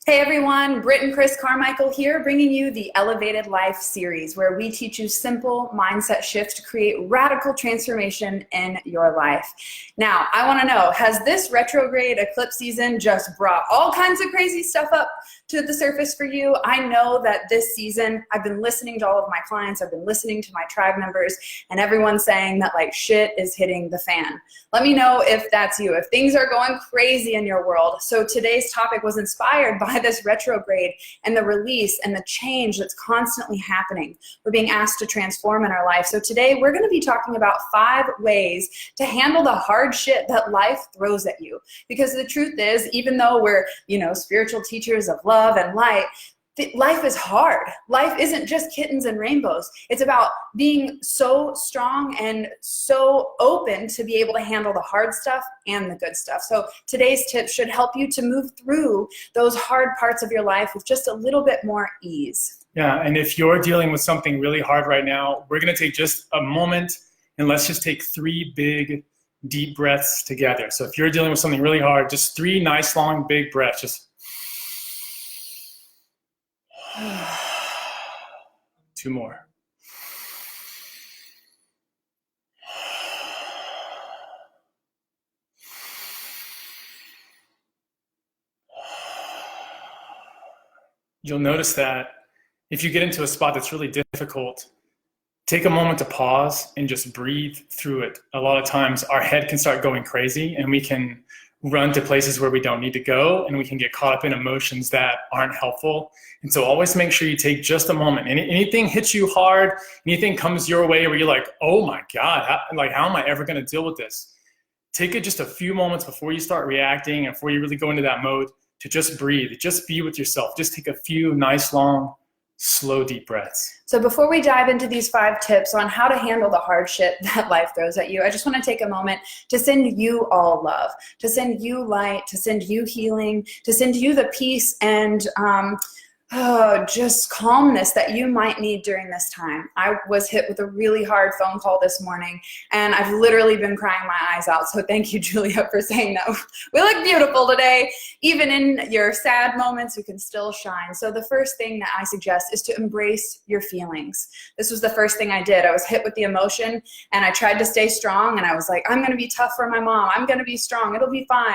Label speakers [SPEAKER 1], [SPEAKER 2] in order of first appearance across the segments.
[SPEAKER 1] Hey everyone, Britt and Chris Carmichael here, bringing you the Elevated Life series, where we teach you simple mindset shifts to create radical transformation in your life. Now, I want to know, has this retrograde eclipse season just brought all kinds of crazy stuff up to the surface for you? I know that this season, I've been listening to all of my clients, I've been listening to my tribe members, and everyone's saying that like shit is hitting the fan. Let me know if that's you, if things are going crazy in your world. So today's topic was inspired by this retrograde and the release and the change that's constantly happening. We're being asked to transform in our life. So today we're going to be talking about 5 ways to handle the hard shit that life throws at you. Because the truth is, even though we're, spiritual teachers of love and light, life is hard. Life isn't just kittens and rainbows. It's about being so strong and so open to be able to handle the hard stuff and the good stuff. So today's tips should help you to move through those hard parts of your life with just a little bit more ease.
[SPEAKER 2] Yeah, and if you're dealing with something really hard right now, we're going to take just a moment and let's just take 3 big, deep breaths together. So if you're dealing with something really hard, just 3 nice, long, big breaths. Just 2 more. You'll notice that if you get into a spot that's really difficult, take a moment to pause and just breathe through it. A lot of times our head can start going crazy and we can run to places where we don't need to go, and we can get caught up in emotions that aren't helpful. And so always make sure you take just a moment. Anything hits you hard, anything comes your way where you're like, oh my God, how am I ever going to deal with this? Take it just a few moments before you start reacting and before you really go into that mode to just breathe, just be with yourself. Just take a few nice, long, slow, deep breaths.
[SPEAKER 1] So before we dive into these 5 tips on how to handle the hard shit that life throws at you, I just want to take a moment to send you all love, to send you light, to send you healing, to send you the peace and just calmness that you might need during this time. I was hit with a really hard phone call this morning, and I've literally been crying my eyes out. So thank you, Julia, for saying that. We look beautiful today. Even in your sad moments, you can still shine. So the first thing that I suggest is to embrace your feelings. This was the first thing I did. I was hit with the emotion, and I tried to stay strong, and I was like, I'm going to be tough for my mom. I'm going to be strong. It'll be fine.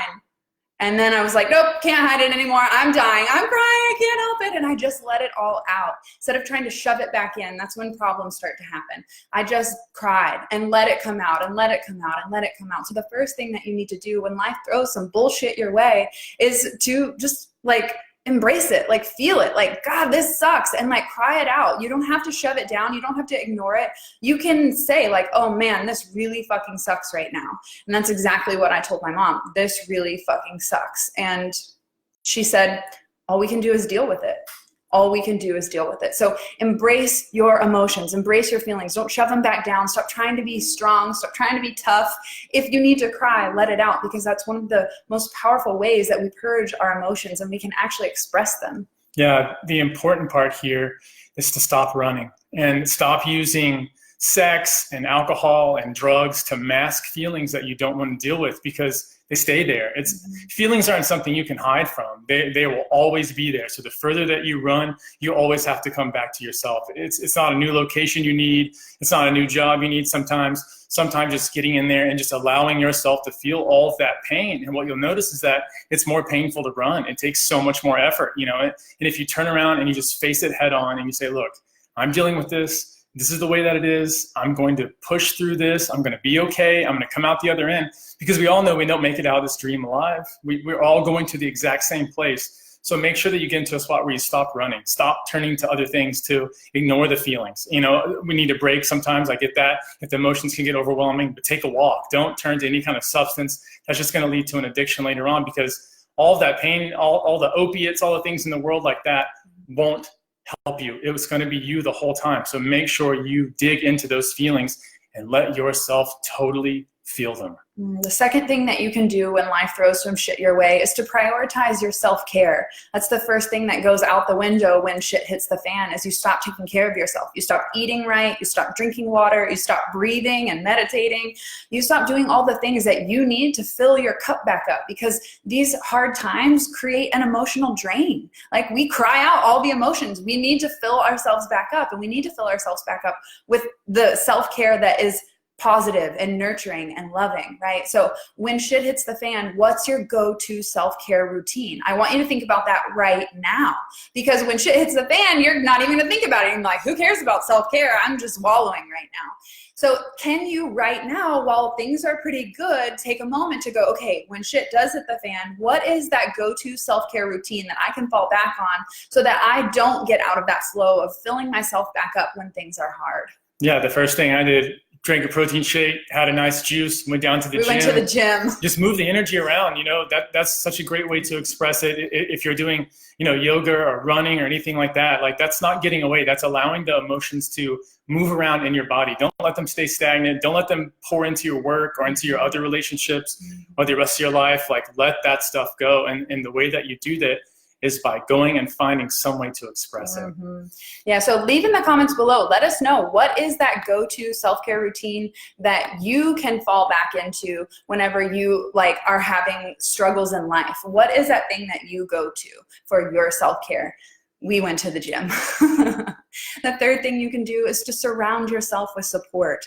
[SPEAKER 1] And then I was like, nope, can't hide it anymore. I'm dying. I'm crying. I can't help it. And I just let it all out. Instead of trying to shove it back in, that's when problems start to happen. I just cried and let it come out and let it come out and let it come out. So the first thing that you need to do when life throws some bullshit your way is to just embrace it, feel it, God, this sucks, and cry it out. You don't have to shove it down. You don't have to ignore it. You can say oh man, this really fucking sucks right now. And that's exactly what I told my mom. This really fucking sucks. And she said, all we can do is deal with it. All we can do is deal with it. So embrace your emotions, embrace your feelings. Don't shove them back down. Stop trying to be strong. Stop trying to be tough. If you need to cry, let it out, because that's one of the most powerful ways that we purge our emotions and we can actually express them.
[SPEAKER 2] Yeah, the important part here is to stop running and stop using sex and alcohol and drugs to mask feelings that you don't want to deal with, because they stay there. Feelings aren't something you can hide from. They will always be there. So the further that you run, you always have to come back to yourself. It's not a new location you need. It's not a new job you need sometimes. Sometimes just getting in there and just allowing yourself to feel all of that pain. And what you'll notice is that it's more painful to run. It takes so much more effort, And if you turn around and you just face it head on and you say, look, I'm dealing with this. This is the way that it is. I'm going to push through this. I'm going to be okay. I'm going to come out the other end, because we all know we don't make it out of this dream alive. We're all going to the exact same place. So make sure that you get into a spot where you stop running, stop turning to other things to ignore the feelings. We need a break sometimes. I get that. If the emotions can get overwhelming, but take a walk. Don't turn to any kind of substance that's just going to lead to an addiction later on, because all of that pain, all the opiates, all the things in the world like that won't help you. It was going to be you the whole time. So make sure you dig into those feelings and let yourself totally feel them.
[SPEAKER 1] The second thing that you can do when life throws some shit your way is to prioritize your self-care. That's the first thing that goes out the window when shit hits the fan, is you stop taking care of yourself. You stop eating right, you stop drinking water, you stop breathing and meditating. You stop doing all the things that you need to fill your cup back up, because these hard times create an emotional drain. Like, we cry out all the emotions. We need to fill ourselves back up, and we need to fill ourselves back up with the self-care that is positive and nurturing and loving, right? So when shit hits the fan, what's your go-to self-care routine? I want you to think about that right now, because when shit hits the fan, you're not even gonna think about it. You're like, who cares about self-care? I'm just wallowing right now. So can you right now, while things are pretty good, take a moment to go, okay, when shit does hit the fan, what is that go-to self-care routine that I can fall back on so that I don't get out of that flow of filling myself back up when things are hard?
[SPEAKER 2] Yeah, the first thing I did, drank a protein shake, had a nice juice, went down to the gym.
[SPEAKER 1] We went to the gym.
[SPEAKER 2] Just move the energy around, you know, that's such a great way to express it. If you're doing, you know, yoga or running or anything like that, like, that's not getting away. That's allowing the emotions to move around in your body. Don't let them stay stagnant. Don't let them pour into your work or into your other relationships or the rest of your life. Like, let that stuff go. And the way that you do that is by going and finding some way to express it.
[SPEAKER 1] Yeah, so leave in the comments below. Let us know, what is that go-to self-care routine that you can fall back into whenever you are having struggles in life? What is that thing that you go to for your self-care? We went to the gym. The third thing you can do is to surround yourself with support.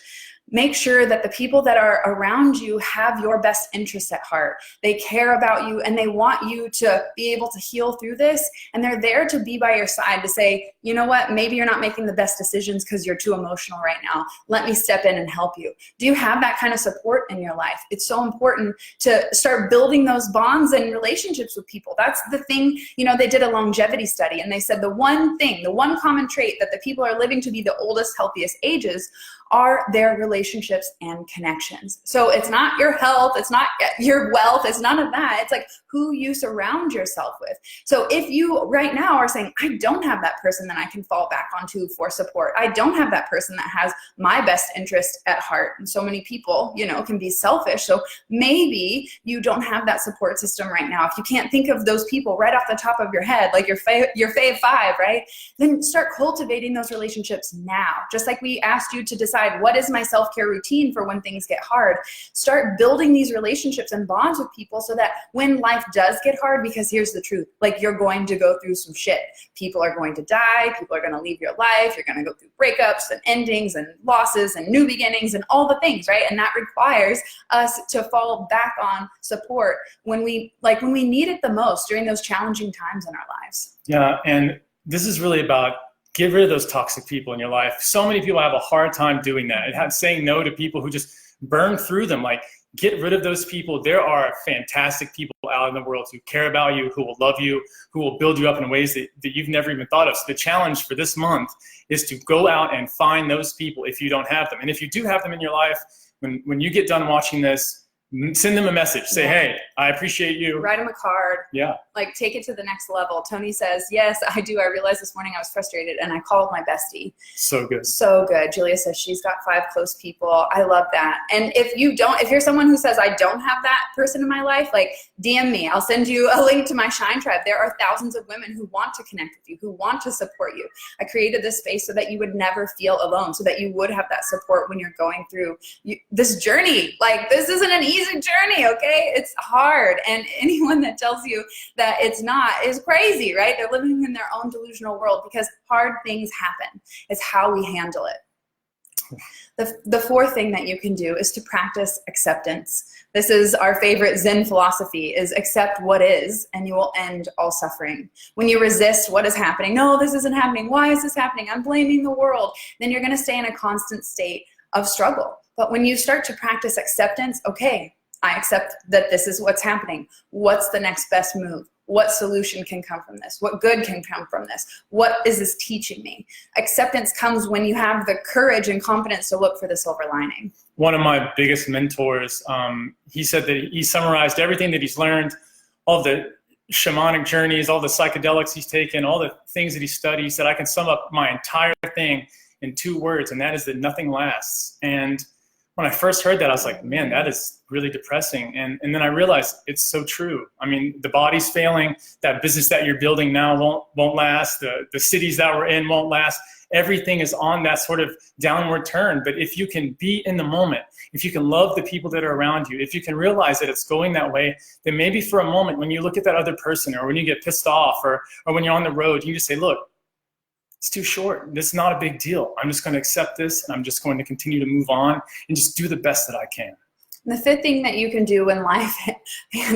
[SPEAKER 1] Make sure that the people that are around you have your best interests at heart. They care about you and they want you to be able to heal through this. And they're there to be by your side to say, you know what, maybe you're not making the best decisions because you're too emotional right now. Let me step in and help you. Do you have that kind of support in your life? It's so important to start building those bonds and relationships with people. That's the thing, you know, they did a longevity study and they said the one thing, the one common trait that the people are living to be the oldest, healthiest ages are their relationships and connections. So it's not your health, it's not your wealth, it's none of that. It's like who you surround yourself with. So if you right now are saying, I don't have that person that I can fall back onto for support. I don't have that person that has my best interest at heart. And so many people, you know, can be selfish. So maybe you don't have that support system right now. If you can't think of those people right off the top of your head, like your fave five, right? Then start cultivating those relationships now. Just like we asked you to decide, what is my self-care routine for when things get hard? Start building these relationships and bonds with people so that when life does get hard, because here's the truth, like, you're going to go through some shit. People are going to die. People are going to leave your life. You're going to go through breakups and endings and losses and new beginnings and all the things, right? And that requires us to fall back on support when we need it the most during those challenging times in our lives.
[SPEAKER 2] Yeah, and this is really about get rid of those toxic people in your life. So many people have a hard time doing that. And saying no to people who just burn through them. Like, get rid of those people. There are fantastic people out in the world who care about you, who will love you, who will build you up in ways that you've never even thought of. So the challenge for this month is to go out and find those people if you don't have them. And if you do have them in your life, when you get done watching this, send them a message. Say, hey, I appreciate you.
[SPEAKER 1] Write them a card.
[SPEAKER 2] Yeah.
[SPEAKER 1] Like, take it to the next level. Tony says, yes, I do. I realized this morning I was frustrated and I called my bestie.
[SPEAKER 2] So good.
[SPEAKER 1] So good. Julia says she's got 5 close people. I love that. And if you're someone who says, I don't have that person in my life, like, DM me. I'll send you a link to my Shine Tribe. There are thousands of women who want to connect with you, who want to support you. I created this space so that you would never feel alone, so that you would have that support when you're going through this journey. Like, this isn't an easy journey, okay? It's hard. And anyone that tells you that it's not is crazy, right? They're living in their own delusional world, because hard things happen. It's how we handle it. The fourth thing that you can do is to practice acceptance. This is our favorite Zen philosophy, is accept what is, and you will end all suffering. When you resist what is happening, no, this isn't happening, why is this happening, I'm blaming the world, then you're gonna stay in a constant state of struggle. But when you start to practice acceptance, okay, I accept that this is what's happening. What's the next best move? What solution can come from this? What good can come from this? What is this teaching me? Acceptance comes when you have the courage and confidence to look for the silver lining.
[SPEAKER 2] One of my biggest mentors, he said that he summarized everything that he's learned, all the shamanic journeys, all the psychedelics he's taken, all the things that he studied. He said, I can sum up my entire thing in 2 words, and that is that nothing lasts. And when I first heard that, I was like, man, that is really depressing. And then I realized it's so true. I mean, the body's failing, that business that you're building now won't last, the cities that we're in won't last. Everything is on that sort of downward turn. But if you can be in the moment, if you can love the people that are around you, if you can realize that it's going that way, then maybe for a moment when you look at that other person, or when you get pissed off, or when you're on the road, you just say, look, it's too short. This is not a big deal. I'm just going to accept this, and I'm just going to continue to move on and just do the best that I can.
[SPEAKER 1] The fifth thing that you can do when life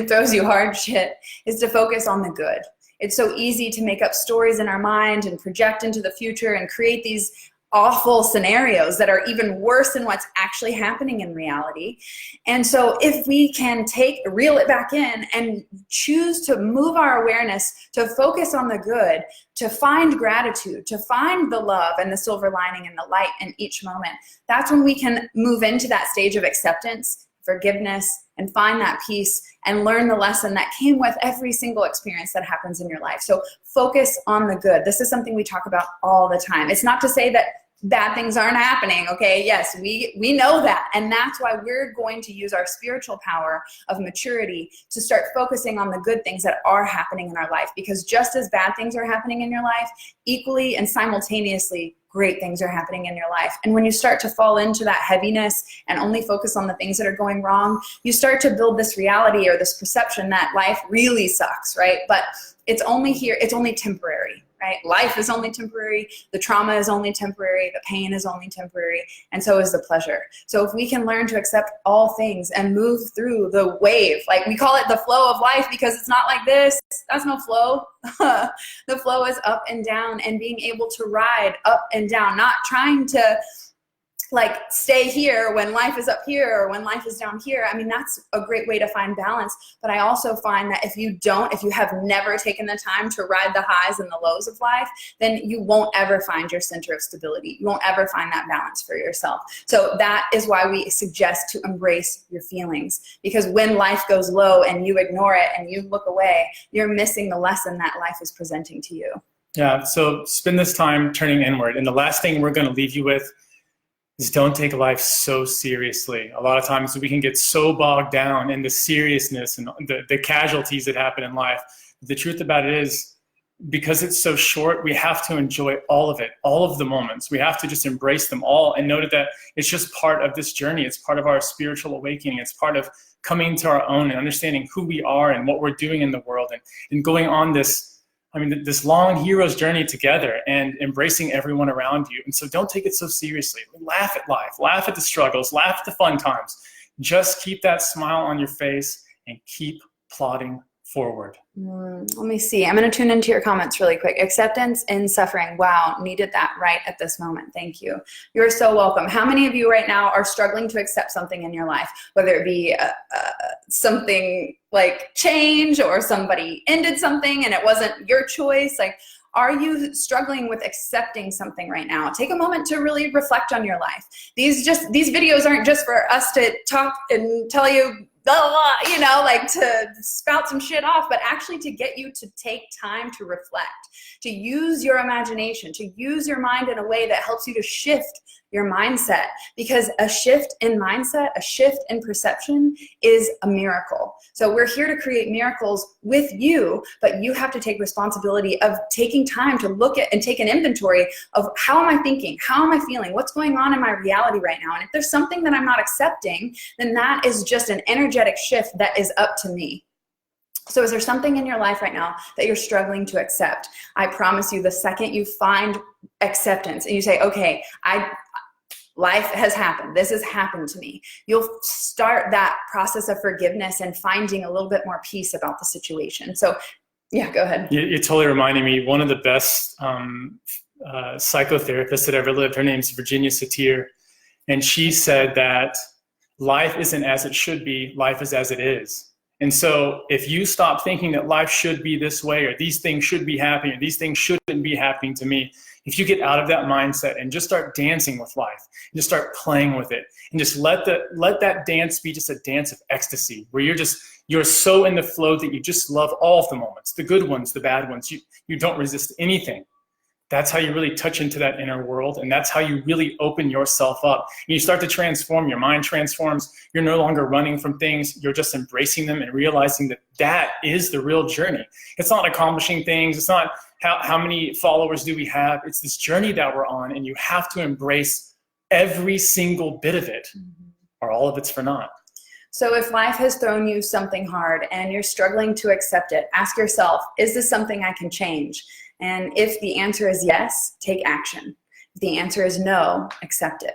[SPEAKER 1] throws you hard shit is to focus on the good. It's so easy to make up stories in our mind and project into the future and create these awful scenarios that are even worse than what's actually happening in reality. And so if we can reel it back in and choose to move our awareness to focus on the good, to find gratitude, to find the love and the silver lining and the light in each moment, that's when we can move into that stage of acceptance, forgiveness, and find that peace and learn the lesson that came with every single experience that happens in your life. So focus on the good. This is something we talk about all the time. It's not to say that bad things aren't happening, okay? Yes, we know that. And that's why we're going to use our spiritual power of maturity to start focusing on the good things that are happening in our life. Because just as bad things are happening in your life, equally and simultaneously, great things are happening in your life. And when you start to fall into that heaviness and only focus on the things that are going wrong, you start to build this reality or this perception that life really sucks, right? But it's only here, it's only temporary, right? Life is only temporary, the trauma is only temporary, the pain is only temporary, and so is the pleasure. So if we can learn to accept all things and move through the wave, like we call it the flow of life because it's not like this, that's no flow. The flow is up and down, and being able to ride up and down, not trying to like stay here when life is up here or when life is down here. I mean, that's a great way to find balance. But I also find that if you have never taken the time to ride the highs and the lows of life, then you won't ever find your center of stability. You won't ever find that balance for yourself. So that is why we suggest to embrace your feelings, because when life goes low and you ignore it and you look away, you're missing the lesson that life is presenting to you.
[SPEAKER 2] Yeah, so spend this time turning inward. And the last thing we're going to leave you with is don't take life so seriously. A lot of times we can get so bogged down in the seriousness and the casualties that happen in life. The truth about it is, because it's so short, we have to enjoy all of it, all of the moments. We have to just embrace them all and know that it's just part of this journey. It's part of our spiritual awakening. It's part of coming to our own and understanding who we are and what we're doing in the world, and going on this long hero's journey together and embracing everyone around you. And so don't take it so seriously. Laugh at life, laugh at the struggles, laugh at the fun times. Just keep that smile on your face and keep plodding forward.
[SPEAKER 1] Let me see. I'm going to tune into your comments really quick. Acceptance in suffering. Wow, needed that right at this moment. Thank you. You're so welcome. How many of you right now are struggling to accept something in your life, whether it be something like change, or somebody ended something and it wasn't your choice? Like, are you struggling with accepting something right now? Take a moment to really reflect on your life. These videos aren't just for us to talk and tell you, like to spout some shit off, but actually to get you to take time to reflect, to use your imagination, to use your mind in a way that helps you to shift your mindset. Because a shift in mindset, a shift in perception is a miracle. So we're here to create miracles with you, but you have to take responsibility of taking time to look at and take an inventory of how am I thinking? How am I feeling? What's going on in my reality right now? And if there's something that I'm not accepting, then that is just an energetic shift that is up to me. So is there something in your life right now that you're struggling to accept? I promise you, the second you find acceptance and you say, okay, life has happened, this has happened to me, you'll start that process of forgiveness and finding a little bit more peace about the situation. So yeah, go ahead.
[SPEAKER 2] You're totally reminding me, one of the best psychotherapists that ever lived, her name's Virginia Satir, and she said that life isn't as it should be, life is as it is. And so if you stop thinking that life should be this way, or these things should be happening, or these things shouldn't be happening to me, if you get out of that mindset and just start dancing with life, and just start playing with it, and just let that dance be just a dance of ecstasy, where you're so in the flow that you just love all of the moments, the good ones, the bad ones, you don't resist anything, That's how you really touch into that inner world, and that's how you really open yourself up. And you start to transform, your mind transforms. You're no longer running from things, you're just embracing them and realizing that that is the real journey. It's not accomplishing things, it's not how many followers do we have, it's this journey that we're on, and you have to embrace every single bit of it, or all of it's for naught.
[SPEAKER 1] So if life has thrown you something hard and you're struggling to accept it, ask yourself, is this something I can change? And if the answer is yes, take action. If the answer is no, accept it.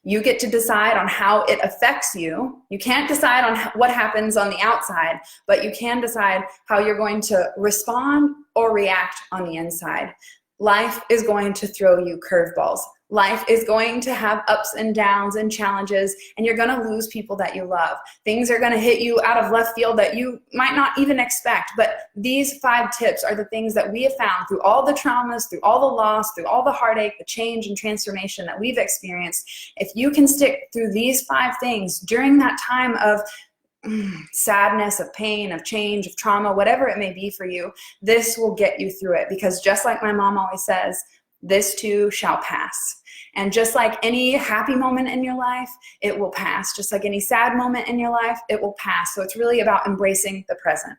[SPEAKER 1] You get to decide on how it affects you. You can't decide on what happens on the outside, but you can decide how you're going to respond or react on the inside. Life is going to throw you curveballs. Life is going to have ups and downs and challenges, and you're going to lose people that you love. Things are going to hit you out of left field that you might not even expect. But these 5 tips are the things that we have found through all the traumas, through all the loss, through all the heartache, the change and transformation that we've experienced. If you can stick through these 5 things during that time of sadness, of pain, of change, of trauma, whatever it may be for you, this will get you through it. Because just like my mom always says, this too shall pass. And just like any happy moment in your life, it will pass. Just like any sad moment in your life, it will pass. So it's really about embracing the present.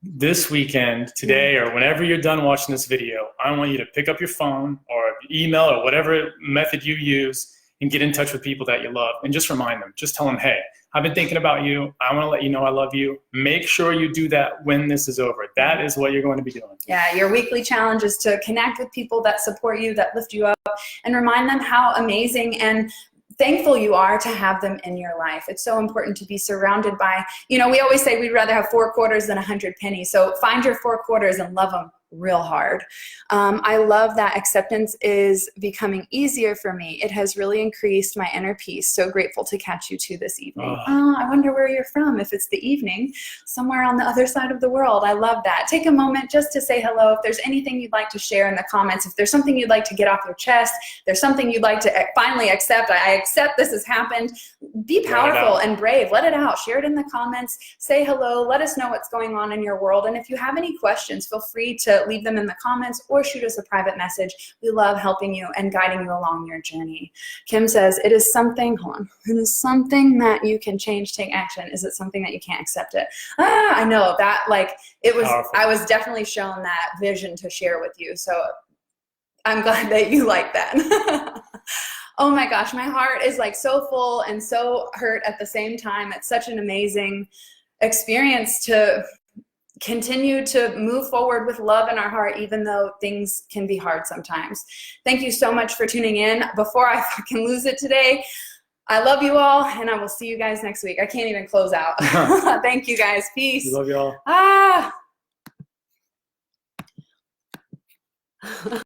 [SPEAKER 2] This weekend, today, or whenever you're done watching this video, I want you to pick up your phone or email or whatever method you use and get in touch with people that you love. And just remind them, just tell them, hey, I've been thinking about you. I want to let you know I love you. Make sure you do that when this is over. That is what you're going to be doing.
[SPEAKER 1] Yeah, your weekly challenge is to connect with people that support you, that lift you up, and remind them how amazing and thankful you are to have them in your life. It's so important to be surrounded by, we always say we'd rather have 4 quarters than 100 pennies. So find your 4 quarters and love them real hard. I love that acceptance is becoming easier for me. It has really increased my inner peace. So grateful to catch you too this evening. I wonder where you're from. If it's the evening, somewhere on the other side of the world. I love that. Take a moment just to say hello. If there's anything you'd like to share in the comments, if there's something you'd like to get off your chest, there's something you'd like to finally accept. I accept this has happened. Be powerful and brave. Let it out. Share it in the comments. Say hello. Let us know what's going on in your world. And if you have any questions, feel free to leave them in the comments or shoot us a private message. We love helping you and guiding you along your journey. Kim says, it is something, it is something that you can change, take action. Is it something that you can't accept it? I know that, it was, powerful. I was definitely shown that vision to share with you. So I'm glad that you like that. Oh my gosh, my heart is so full and so hurt at the same time. It's such an amazing experience to continue to move forward with love in our heart, even though things can be hard sometimes. Thank you so much for tuning in. Before I fucking lose it today, I love you all, and I will see you guys next week. I can't even close out. Thank you guys. Peace.
[SPEAKER 2] Love you all.